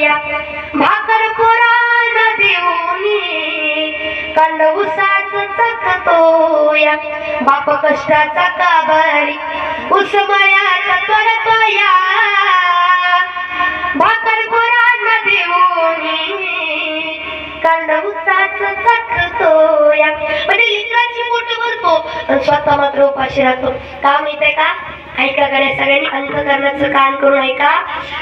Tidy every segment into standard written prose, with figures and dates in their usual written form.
या भाकर पुराण देऊनी कांड उसाच चकतो या बाप कष्टाचा काबारी उसमळ्यात करतो या भाकर पुराण देऊनी कांड उसाच चकतो या म्हणजे लिंगाची मोठ भरतो स्वतः मात्र उपाशी राहतो. का माहितीये का? ऐका गड्या सगळ्यांनी अंतकरणाचं कान करून ऐका.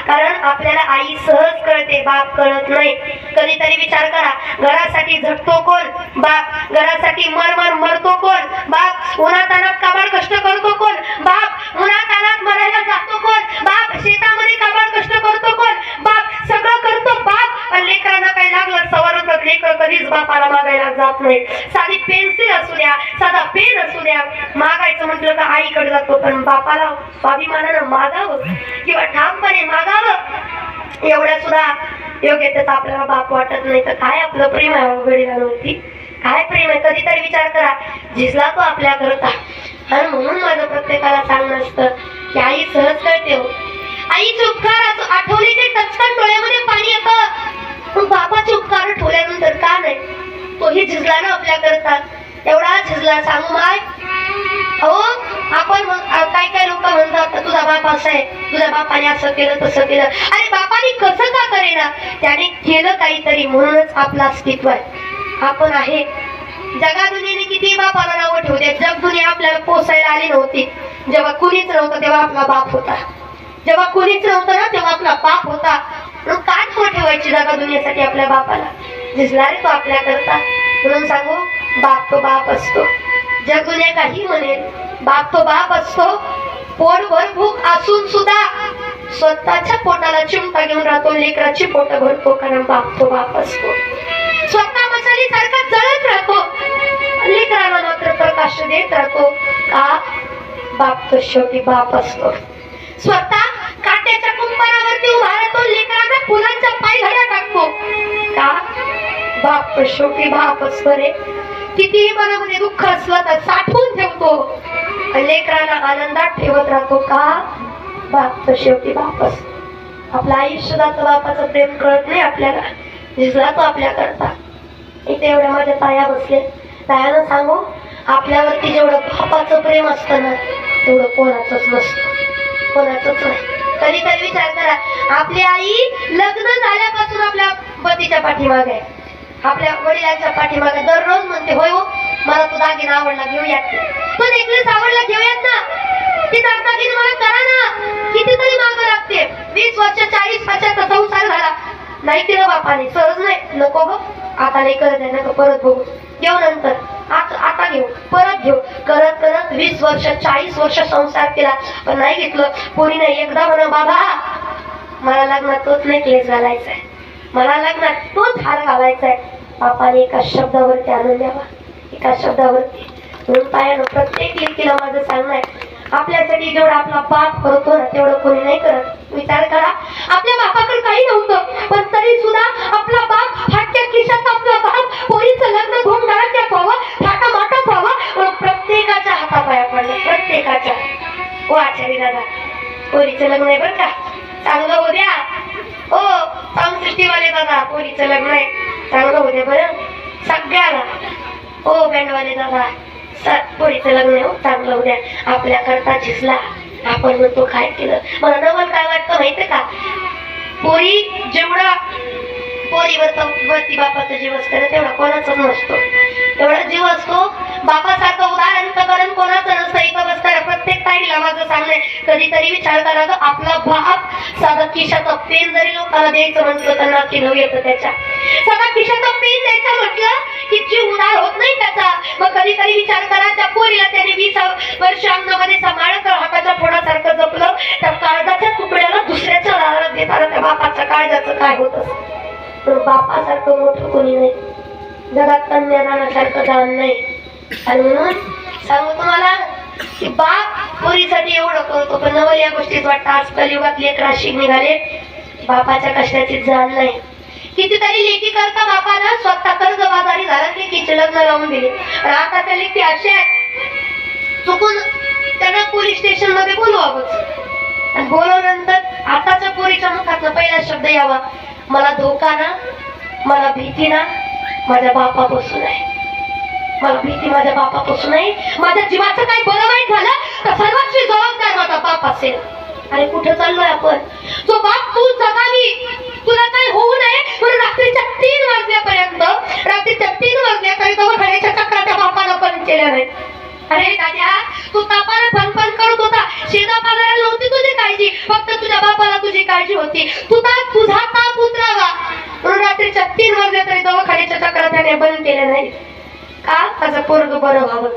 कारण आपल्याला आई सहज कळते, बाप कळत नाही. कधीतरी विचार करा, घरासाठी झटतो कोण? बाप. घरासाठी मर मरतो कोण? बाप. उन्हातानात काबाड कष्ट करतो कोण? बाप. उन्हातानात मरायला जातो कोण? बाप. शेतामध्ये काबाड कष्ट करतो कोण? बाप. सगळं करतो बाप. पण लेकरांना काही लागलं सवारतात लेकर कधीच बापाला मागायला जात नाही. साधी पेन्सिल असू द्या, साधा पेन असू द्या, मागायचं म्हटलं का आईकडे जातो. पण बापाला स्वाभिमानानं मागावं किंवा ठामपणे मागावं एवढ्या सुद्धा योग्यतेचा आपल्याला बाप वाटत नाही. तर काय आपलं प्रेम आहे वडिलांवरती? काय प्रेम आहे? कधीतरी विचार करा. झिजला तो आपल्या करता. आणि म्हणून माझं प्रत्येकाला सांगणं असतं की आई सहज कळते हो. आईचे उपकार आठवले की टचकन डोळ्यामध्ये पाणी येतं. पण बापाचे उपकार ठेवल्यानंतर का नाही? तोही झिजला ना आपल्या करता. एवढा झिजला सांगू माय. अहो आपण काय लोक म्हणतात तुझा बाप असा आहे, तुझ्या बापाने असं केलं तसं केलं. अरे बापाने कसं का करेना? त्याने केलं काहीतरी म्हणूनच आपलं अस्तित्व आहे, आपण आहे. जगा दुनियेने किती बापाला नावं ठेवते. जग दुनिया आपल्याला पोसायला आली नव्हती. जेव्हा कुणीच नव्हतं तेव्हा आपला बाप होता. जेव्हा कुणीच नव्हतं ना तेव्हा आपला बाप होता. म्हणून काय नावं ठेवायची जगा दुनियेसाठी आपल्या बापाला? झिजला रे तो आपल्या करता. म्हणून सांगू, बाप तो बाप असतो. जग दुनिया काही म्हणेल, बाप तो बाप असतो. पोटभर भूक असून सुद्धा स्वतःच्या पोटाला चिमटा घेऊन राहतो, लेकराची पोट भरतो. कारण बाप तो बाप असतो. स्वतः मसाली सारखा जळत राहतो, लेकराला मात्र प्रकाश देत राहतो. का? बाप तो शेवटी बाप असतो. स्वतः काट्याच्या कुंपणावरती उभा राहतो, लेकरांना फुलांच्या पायघड्या टाकतो. का? बाप तो शेवटी बाप असतो रे. कितीही मनामध्ये दुःख असलं तर साठवून ठेवतो, लेकरांना आनंदात ठेवत राहतो. का? बाप तो शेवटी बाप असतो. आपलं आयुष्यात बापाचं प्रेम कळत नाही आपल्याला. झिजला तो आपल्या करता. इथे एवढ्या माझ्या ताया बसले. तायानं सांगू, आपल्यावरती जेवढं बापाचं प्रेम असतं ना तेवढं कोणाचंच नसतं, कोणाचंच नाही. कधीतरी विचार करा, आपली आई लग्न झाल्यापासून आपल्या पतीच्या पाठीमागे आहे, आपल्या वडिलांच्या पाठीमागे दररोज म्हणते, होय हो मला तो दागिना आवडला घेऊयात, तो नेकलेस आवडला घेऊयात ना, ती दागिने मला करा ना. कितीतरी मागं लागते. 20 वर्ष 40 वर्षाचा संसार झाला, नाही केलं बापाने. सहज नाही, नको ग आता नाही करत आहे, नको परत बघू, घेऊ नंतर, आता घेऊ, परत घेऊ. करत करत 20 वर्ष 40 वर्ष संसार केला, पण नाही घेतलं. कोणी नाही. एकदा म्हणा, बाबा मला लग्नात तोच नेकलेस घालायचा आहे, मला लग्नात तोच हार घालायचा आहे. बापाने एका शब्दावरती आणून द्यावा, एका शब्दावरती. म्हणून पायानं प्रत्येक लेकीला माझं सांगणं आहे, आपल्यासाठी जेवढं आपला बाप करतो ना तेवढं कोणी नाही करत. विचार करा, आपल्या बापाकडे काही नव्हतं पण तरी सुद्धा आपला बाप फाटक्या खिशात, आपला बाप पोरीचं लग्न धूमधडाक्यात व्हावं, थाटामाटात व्हावं, प्रत्येकाच्या हातापाया पडलं, प्रत्येकाच्या. ओ आचारी दादा, पोरीचं लग्न आहे बरं का, चांगलं हो द्या. ओ सृष्टीवाले दादा, पोरीचं लग्न आहे, चांगलं हो द्या बरं सगळ्याला. ओ बँडवाले दादा, पोरीचं लग्न आहे, चांगलं हो द्या. आपल्या करता झिजला. आपण म्हणतो काय केलं. मला नवल काय वाटतं माहितीये का? पोरी जेवढा पोरीवरती बापाचा जीव असतो ना तेवढा कोणाचाच नसतो. एवढा जीव असतो बापासारखं उदाहरण कोणाचं नसतं. इथं बसणाऱ्या प्रत्येक ताईला माझं सांगणं आहे, कधीतरी विचार करा गं, आपला बाप साधा खिशाचा पेन जरी लोकांना द्यायचं म्हटलं तर नाकी नऊ येतं त्याच्या. साधा खिशाचा पेन द्यायचं म्हटलं की जीव उदार होत नाही त्याचा. मग कधीतरी विचार करा, त्या पोरीला त्याने 20 वर्ष अंगामध्ये सांभाळत हाताच्या फोडासारखं जपलं, त्या काळजाच्या तुकड्याला दुसऱ्याच्या दारात देताना त्या बापाच्या काळजाचं काय होत असतं. पण बापासारखं मोठं कोणी नाही जगात, कन्यादानासारखं दान नाही. आणि म्हणून सांगू तुम्हाला की बाप पोरीसाठी एवढं करतो, पण नवल या गोष्टीत वाटतं आज कलियुगात लेकरं अशी निघाले, बापाच्या कष्टाची जाण नाही. कितीतरी लेकी करता बापाला स्वतः कर्जबाजारी झाला, लेकीचे लग्न लावून दिले. पण आताच्या लेकी अशा आहेत, चुकून त्यांना पोलीस स्टेशन मध्ये बोलवावंच. आणि बोलवल्यानंतर आताच्या पोरीच्या मुखातनं पहिला शब्द यावा, मला धोका ना, मला भीती ना माझ्या बापापासून आहे. मला भीती माझ्या बापापासून आहे. माझ्या जीवाचं काही बरं वाईट झालं तर सर्वांची जबाबदार माझा बाप असेल. अरे कुठे चाललोय आपण? जो बाप तू जगावी, तुला काही होऊ नये म्हणून रात्रीच्या 3 वाजल्यापर्यंत, रात्रीच्या 3 वाजल्या तरी दवाखान्याच्या चक्रा त्या बापानं पण केल्या नाही. अरे दाद्या, तू तापाने फनफन करत होता, शेजा पाजाराला नव्हती तुझी काळजी, फक्त तुझ्या बापाला तुझी काळजी होती. तुझा ताप उतरावा म्हणून रात्रीच्या 3 वाजल्या तरी दवाखान्याच्या चक्रा त्याने बंद केल्या नाही. का? माझं पोरग बरं व्हावं.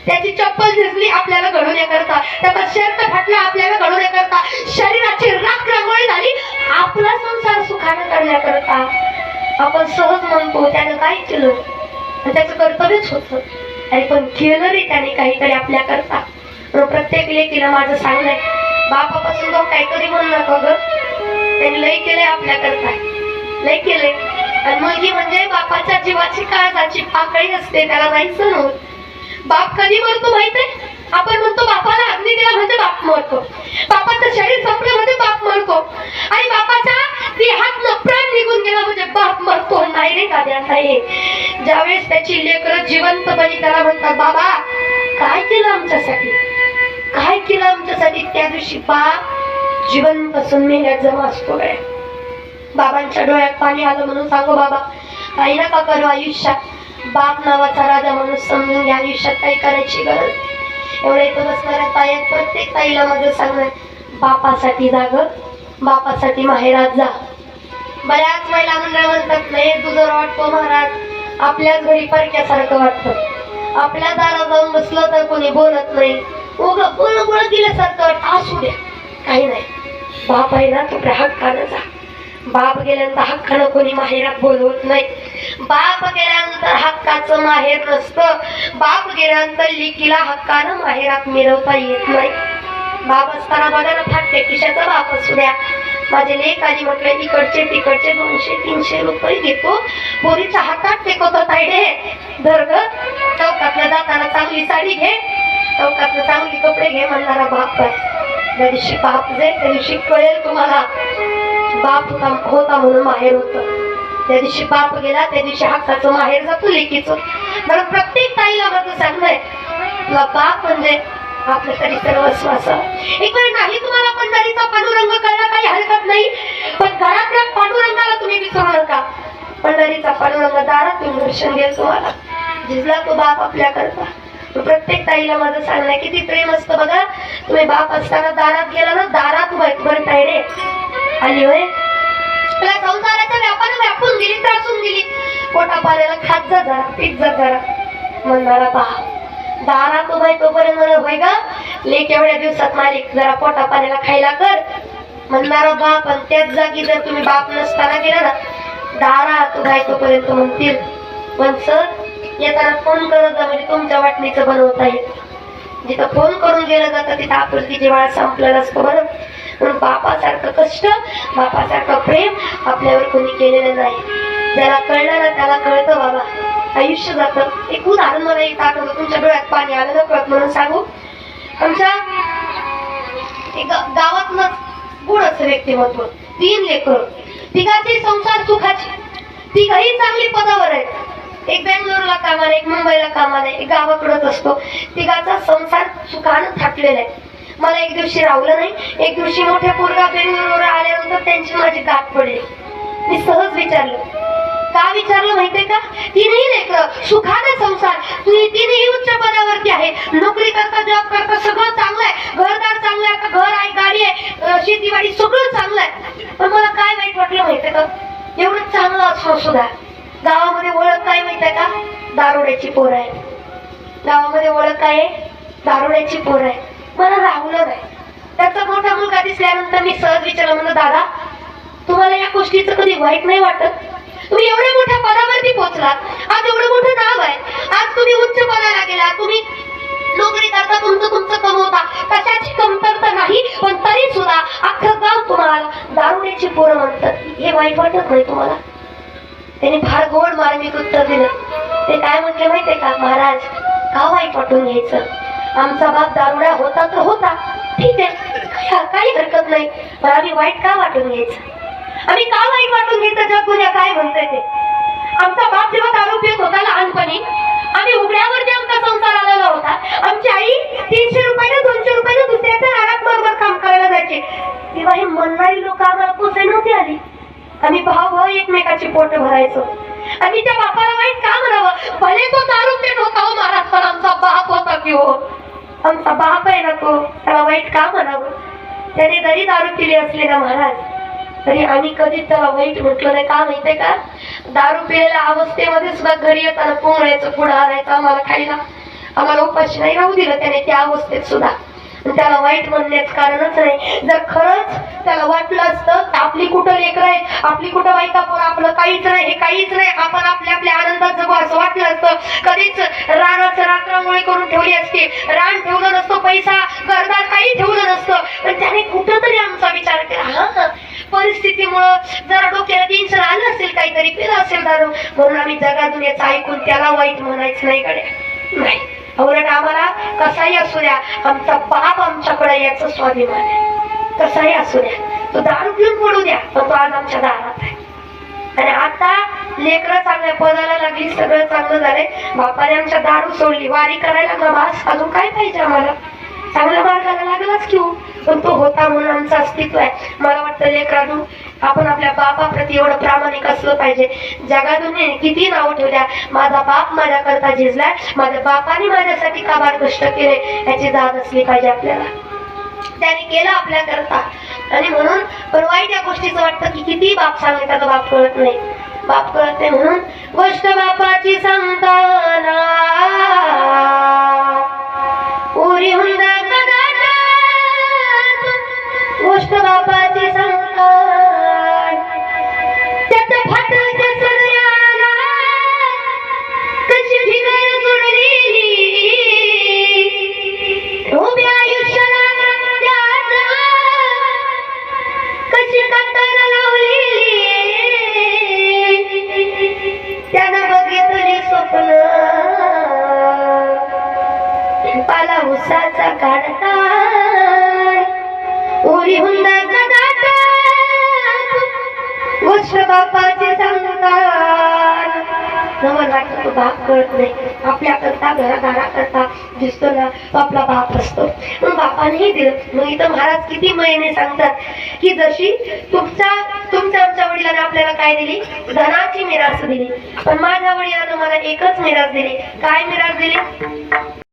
त्याची चप्पल झिजली आपल्याला घडवण्याकरता, त्याचा शर्ट फाटला आपल्याला घडवण्याकरता, शरीराची राख रांगोळी झाली आपला संसार सुखाने करण्याकरता. आपण सहज म्हणतो त्यानं काय केलं, त्याचं कर्तव्यच होतं. अरे पण केलं रे त्याने काहीतरी आपल्याकरता. प्रत्येक लेकीला माझं सांगणं, बापापासून जाऊ काही कधी म्हणू नका ग. त्यांनी लय केलंय आपल्याकरता, लय केलंय. आणि मुलगी म्हणजे बापाच्या जीवाची काळजाची पाकळी असते, त्याला नाही सहन होत. बाप कधी मरतो माहितीये? आपण म्हणतो बापाला अग्नी दिला म्हणजे बाप मरतो, बापाचं शरीर संपलं म्हणजे बाप मरतो, आणि बापाच्या देहातनं प्राण निघून गेला म्हणजे बाप मरतो. नाही रे दाद्या, नाही. ज्यावेळेस त्याची लेकरं जिवंतपणे त्याला म्हणतात, बाबा काय केलं आमच्यासाठी, काय केलं आमच्यासाठी, त्या दिवशी बाप जिवंत असून मेल्यात जमा असतो. काय बाबांच्या डोळ्यात पाणी आलं म्हणून सांगू, बाबा काही नका करू आयुष्यात. बाप नावाचा राजा माणूस समजून घ्या, आयुष्यात काही करायची गरज. एवढ्या इथं बसणाऱ्या ताई, प्रत्येक ताईला माझं सांगणं, बापासाठी जाग, बापासाठी माहेरात जा. बऱ्याच महिला मंडळ म्हणतात, नाही तुझं वाटतो महाराज आपल्याच घरी परक्यासारखं वाटतं, आपल्या दारात जाऊन बसलं तर कोणी बोलत नाही, उगं बोल दिल्यासारखं वाटतं. असू द्या, काही नाही. बाप आहे ना, तुझ्या हक्कानं जा. बाप गेल्यानंतर हक्कानं कोणी माहेरात बोलवत नाही. बाप गेल्यानंतर हक्काचं माहेर नसतं. बाप गेल्यानंतर लेकीला हक्कानं माहेरात मिरवता येत नाही. बाप असताना बघा ना, फाटते खिशाचा बाप असू द्या. माझे लेक आली म्हटलं, इकडचे तिकडचे 200-300 रुपये घेतो, पोरीच्या हातात टेकवतो, ताईडे धर ग, चौकातल्या जाताना चांगली साडी घे, चौकातले चांगली कपडे घे म्हणणारा बाप आहे. त्या दिवशी बाप जे, त्या दिवशी कळेल तुम्हाला बाप होता म्हणून माहेर होत. त्या दिवशी बाप गेला, त्या दिवशी हक्काचं माहेर जातो लेकीचं. म्हणून प्रत्येक ताईला माझं सांगणंय, तुला बाप म्हणजे आपलं तरी सर्वस्व असावं. एक वेळ नाही तुम्हाला पंढरीचा पांडुरंग कळला काही हरकत नाही, पण घरातल्या पांडुरंगाला तुम्ही विसरू नका. पंढरीचा पांडुरंग दारात येऊन दर्शन देईल तुम्हाला, जिजला तो बाप आपल्या करता. प्रत्येक ताईला माझं सांगणं, किती प्रेम असतं बघा. तुम्ही बाप असताना दारात गेला ना, दारात बरं ताईडे आली होय, तुला संसाराच्या व्यापानं व्यापून गेली, त्रासून गेली, पोटा पाण्याला खात जा जरा, पीत जा जरा म्हणणारा बाप. दारात उभाय तोपर्यंत म्हणत, होय ग लेक एवढ्या दिवसात मालिक जरा पोटा पाण्याला खायला कर म्हणणारा बाप. आणि त्याच जागी जर तुम्ही बाप नसताना गेला ना, दारात उभाय तोपर्यंत म्हणतील, पण सर येताना फोन करत जा, म्हणजे तुमच्या वाटणीचं बनवता येत. जिथं फोन करून गेलं जातं तिथं आपुलकीची वाळ संपलं नसतं बरं. म्हणून बापासारखं कष्ट, बापासारखं प्रेम आपल्यावर कोणी केलेलं नाही. ज्याला कळलं ना त्याला कळतं बाबा, आयुष्य जातं. एक उदाहरण मला एक आठवलं, तुमच्या डोळ्यात पाणी आलं ना कळत म्हणून सांगू. आमच्या गावातलंच गुणच व्यक्तिमत्व, 3 लेकरं, तिघाचे संसार सुखाचे, तिघही चांगली पदावर आहेत. एक बेंगलोरला कामाला, एक मुंबईला कामाला, एक गावाकडच असतो. तिघाचा संसार सुखानं थाटलेला आहे. मला एक दिवशी रावलं नाही. एक दिवशी मोठ्या पोरगा बेंगलोरवर आल्यानंतर त्यांची माझी गाठ पडली. मी सहज विचारलं, का विचारलं माहितीये का? 3ही लेकरं, सुखाने संसार, तिन्ही उच्च पदावरती आहे, नोकरी करता, जॉब करता, सगळं चांगलं आहे, घरदार चांगलं आहे, घर आहे, गाडी आहे, शेतीवाडी सगळं चांगलं आहे. पण मला काय वाईट वाटलं माहितीये का? एवढं चांगलं असून सुद्धा गावामध्ये ओळख काय माहितीये का? दारुड्याची पोर आहे. गावामध्ये ओळख काय आहे? दारुड्याची पोर आहे. मला राहवलं नाही. त्याचा मोठा मुलगा दिसल्यानंतर मी सहज विचारलं, म्हणलं दादा तुम्हाला या गोष्टीचं कधी वाईट नाही वाटत? तुम्ही एवढ्या मोठ्या पदावरती पोहोचलात, आज एवढं मोठं नाव आहे, आज तुम्ही उच्च पदाला गेला, तुम्ही नोकरी करता, तुमचं कमवता, कशाची कमतरता नाही, पण तरी सुद्धा अख्खं गाव तुम्हाला दारुड्याची पोरं म्हणतात. हे वाईट वाटत नाही तुम्हाला? त्याने फार गोड मार्मिक उत्तर दिलं. ते काय म्हटले माहितीये का? महाराज का वाईट वाटून घ्यायचं? आमचा बाप दारुडा होता तर होता, ठीक आहे, काही हरकत नाही, पण आम्ही वाईट का वाटून घ्यायचं? आम्ही का वाईट वाटून घ्यायचं जग दुनिया काय म्हणतंय ते. आमचा बाप जेव्हा दारू पित होता लहानपणी, आम्ही उघड्यावरती आमचा संसार आलेला होता. आमची आई 300 रुपयाला 200 रुपयाला दुसऱ्याच्या रानात बरोबर काम करायला जायचे. तेव्हा हे म्हणणारी लोक आम्हाला पोचाय नव्हती आली. आम्ही भाऊ एकमेकाची पोट भरायचो. आणि त्या बापाला वाईट का म्हणावं. भले तो दारू पित होता हो महाराज, पण आमचा बाप होता की हो. आमचा बाप आहे ना तो, त्याला वाईट का म्हणावं. त्याने जरी दारू पिली असली ना महाराज, तरी आम्ही कधीच त्याला वाईट म्हटलं नाही. का माहितीये का, दारू पिलेल्या अवस्थेमध्ये सुद्धा घरी येताना पोंगळ्याचं पुढं आणायचं आम्हाला खायला. आम्हाला उपाशी नाही राहू दिलं त्याने त्या अवस्थेत सुद्धा. त्याला वाईट म्हणण्याचं कारणच नाही. जर खरंच त्याला वाटलं असतं तर आपली कुठं लेकरं आहे, आपली कुठं बायका पोरं, आपलं काहीच नाही, हे काहीच नाही, आपण आपल्या आपल्या आनंदात जगू असं वाटलं असतं, कधीच रानाचं रात्रमुळे करून ठेवली असती. रान ठेवलं नसतं, पैसा घरदार काही ठेवलं नसतं. पण त्याने कुठंतरी आमचा विचार केला. हा, परिस्थितीमुळं जरा डोक्याला टेन्शन आलं असेल, काहीतरी पिलं असेल दारू, म्हणून आम्ही जगा दुनियाचं ऐकून त्याला वाईट म्हणायचं नाही कडे. नाही, उलट आम्हाला कसाही असू द्या, आमचा बाप आमच्याकडे याचं स्वाभिमान आहे. कसाही असू द्या, तो दारू पिऊन पडू द्या, पण तो आज आमच्या दारात आहे. आणि आता लेकरं चांगल्या पदाला लागली, सगळं चांगलं झालंय. बापाने आमच्या दारू सोडली, वारी करायला ना बास, अजून काय पाहिजे आम्हाला. चांगल्या मार्गाला लागलाच की हो, पण तो होता म्हणून आमचं अस्तित्व आहे. मला वाटतं लेकरांनो, आपण आपल्या बापाप्रती एवढं प्रामाणिक असलं पाहिजे. जगातून किती नावं ठेवल्या, माझा बाप माझ्याकरता झिजलाय, माझ्या बापाने माझ्यासाठी काबाड कष्ट केले, याची जाण असली पाहिजे आपल्याला. त्याने केलं आपल्याकरता. आणि म्हणून पण वाईट या गोष्टीचं वाटतं की किती बाप सांगितलं बाप कळत नाही, बाप कळत नाही. म्हणून गोष्ट बापाची सांगताना उरी हुंदा गोष्ट बापाची संकट, त्याच्या फाटच्या सगळ्याला कशी ठिकाण जोडलेली, उभ्या आयुष्याला त्यात कशी काटायला लावलेली. त्यानं बघितली स्वप्न पाला उसाचा काढता, उरी हुंदा कदाट गोष्ट बापाची सांगतात. मला वाटतं तो बाप कळत नाही. आपल्याकरता घरादारा करता दिसतो ना, तो आपला बाप असतो. मग बापानेही दिलं. मग इथं महाराज किती महिने सांगतात की जशी तुमच्या आमच्या वडिलांनी आपल्याला काय दिली, धनाची मिरास दिली, पण माझ्या वडिलांना मला एकच मिरास दिली. काय मिरास दिली,